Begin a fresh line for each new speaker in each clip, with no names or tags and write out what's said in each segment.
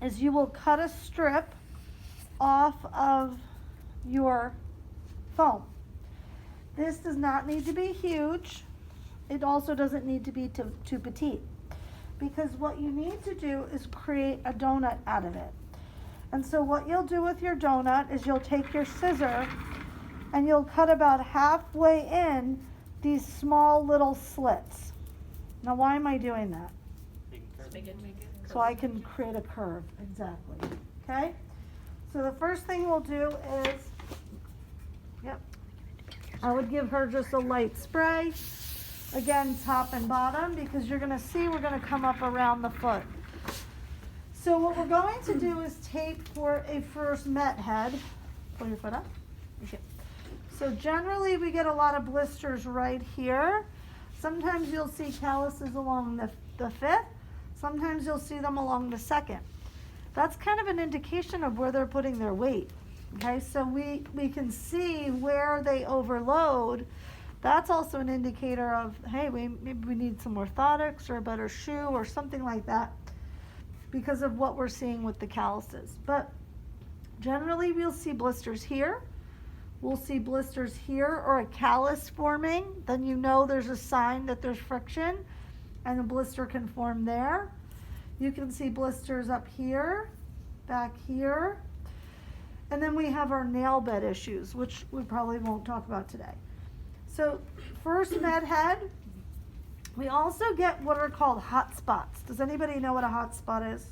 is you will cut a strip off of your foam. This does not need to be huge. It also doesn't need to be too petite, because what you need to do is create a donut out of it. And so what you'll do with your donut is you'll take your scissor and you'll cut about halfway in these small little slits. Now, why am I doing that? So I can create a curve, exactly. Okay? So the first thing we'll do is, I would give her just a light spray. Again, top and bottom, because you're gonna see we're gonna come up around the foot. So what we're going to do is tape for a first met head. Pull your foot up. Okay. So generally we get a lot of blisters right here. Sometimes you'll see calluses along the fifth. Sometimes you'll see them along the second. That's kind of an indication of where they're putting their weight. Okay, so we can see where they overload. That's also an indicator of, hey, maybe we need some orthotics or a better shoe or something like that, because of what we're seeing with the calluses. But generally we'll see blisters here. We'll see blisters here or a callus forming. Then you know there's a sign that there's friction and a blister can form there. You can see blisters up here, back here. And then we have our nail bed issues, which we probably won't talk about today. So first med head, we also get what are called hot spots. Does anybody know what a hot spot is?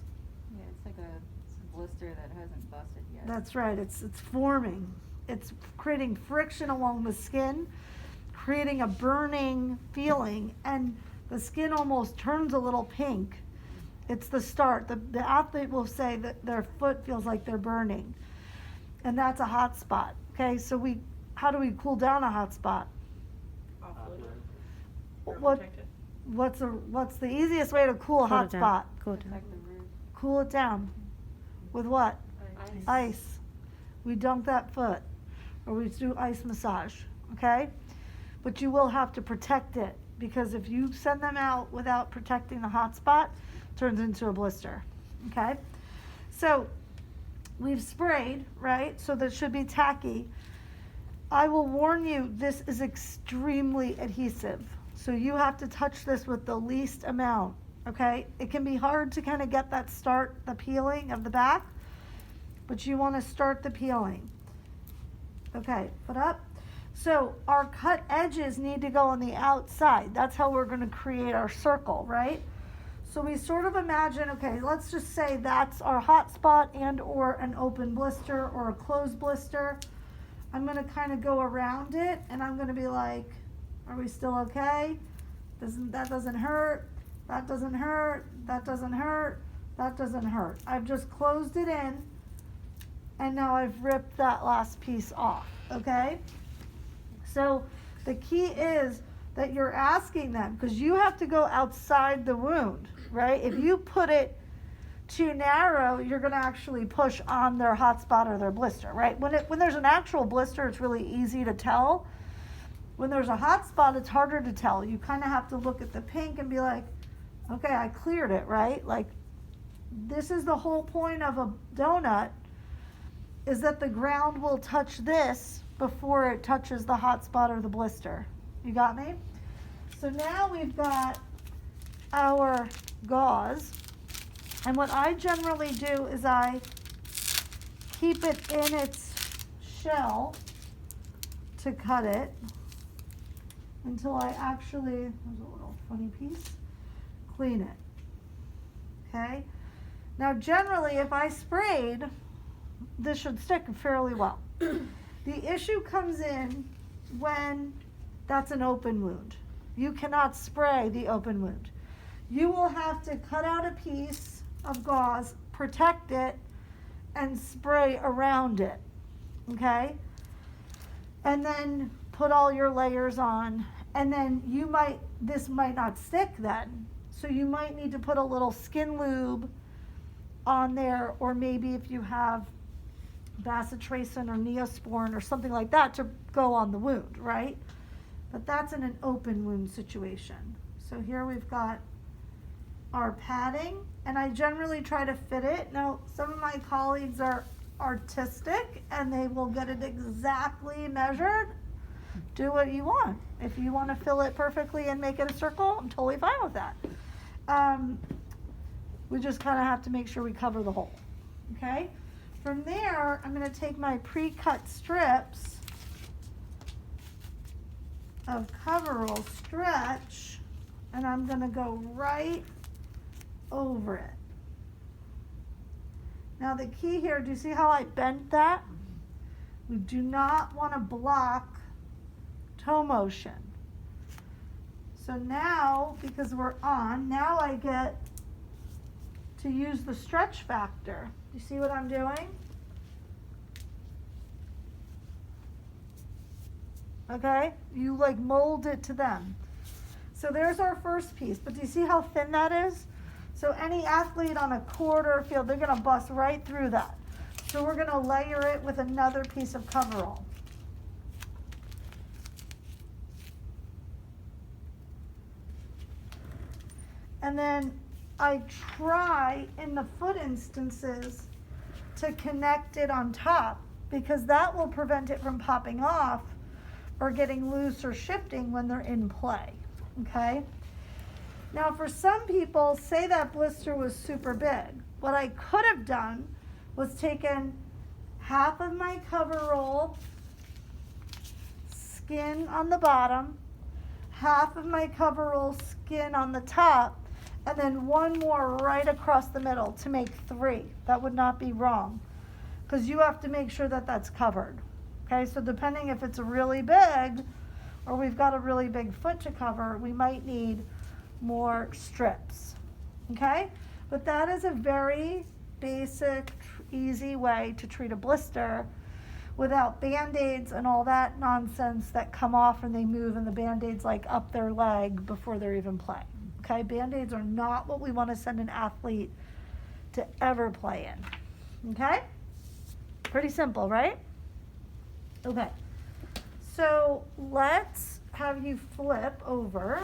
Yeah, it's like a blister that hasn't busted yet.
That's right, it's forming. It's creating friction along the skin, creating a burning feeling, and the skin almost turns a little pink. It's the start. The athlete will say that their foot feels like they're burning, and that's a hot spot. Okay, so how do we cool down a hot spot? What's the easiest way to cool a hot spot? Cool it down. With what? Ice. We dunk that foot, or we do ice massage, okay? But you will have to protect it, because if you send them out without protecting the hot spot, it turns into a blister, okay? So we've sprayed, right? So that should be tacky. I will warn you, this is extremely adhesive. So you have to touch this with the least amount, okay? It can be hard to kind of get that the peeling of the back, but you want to start the peeling. Okay, foot up. So our cut edges need to go on the outside. That's how we're going to create our circle, right? So we sort of imagine, okay, let's just say that's our hot spot and or an open blister or a closed blister. I'm going to kind of go around it, and I'm going to be like, are we still okay? That doesn't hurt. That doesn't hurt. That doesn't hurt. That doesn't hurt. I've just closed it in, and now I've ripped that last piece off, okay? So the key is that you're asking them, because you have to go outside the wound, right? If you put it too narrow, you're going to actually push on their hot spot or their blister, right? When there's an actual blister, it's really easy to tell. When there's a hot spot, it's harder to tell. You kind of have to look at the pink and be like, okay, I cleared it, right? Like, this is the whole point of a donut, is that the ground will touch this before it touches the hot spot or the blister. You got me? So now we've got our gauze. And what I generally do is I keep it in its shell to cut it until I actually, there's a little funny piece, clean it. Okay? Now generally if I sprayed, this should stick fairly well. The issue comes in when that's an open wound. You cannot spray the open wound. You will have to cut out a piece of gauze, protect it, and spray around it, okay? And then put all your layers on, and then this might not stick then, so you might need to put a little skin lube on there, or maybe if you have bacitracin or neosporin or something like that to go on the wound, right? But that's in an open wound situation. So here we've got our padding, and I generally try to fit it. Now, some of my colleagues are artistic and they will get it exactly measured. Do what you want. If you want to fill it perfectly and make it a circle, I'm totally fine with that. We just kind of have to make sure we cover the hole. Okay? From there, I'm going to take my pre-cut strips of coverall stretch, and I'm going to go right over it. Now the key here, do you see how I bent that? We do not want to block toe motion. So now, because we're on, now I get to use the stretch factor. You see what I'm doing? Okay? You like mold it to them. So there's our first piece, but do you see how thin that is? So any athlete on a court or a field, they're gonna bust right through that. So we're gonna layer it with another piece of coverall. And then I try in the foot instances to connect it on top, because that will prevent it from popping off or getting loose or shifting when they're in play, okay? Now for some people, say that blister was super big, what I could have done was taken half of my coverall skin on the bottom, half of my coverall skin on the top, and then one more right across the middle to make 3. That would not be wrong, because you have to make sure that that's covered. Okay, so depending if it's really big or we've got a really big foot to cover, we might need more strips. Okay, but that is a very basic, easy way to treat a blister without band-aids and all that nonsense that come off when they move and the band-aids like up their leg before they're even playing. Okay, band-aids are not what we want to send an athlete to ever play in. Okay, pretty simple, right? Okay, so let's have you flip over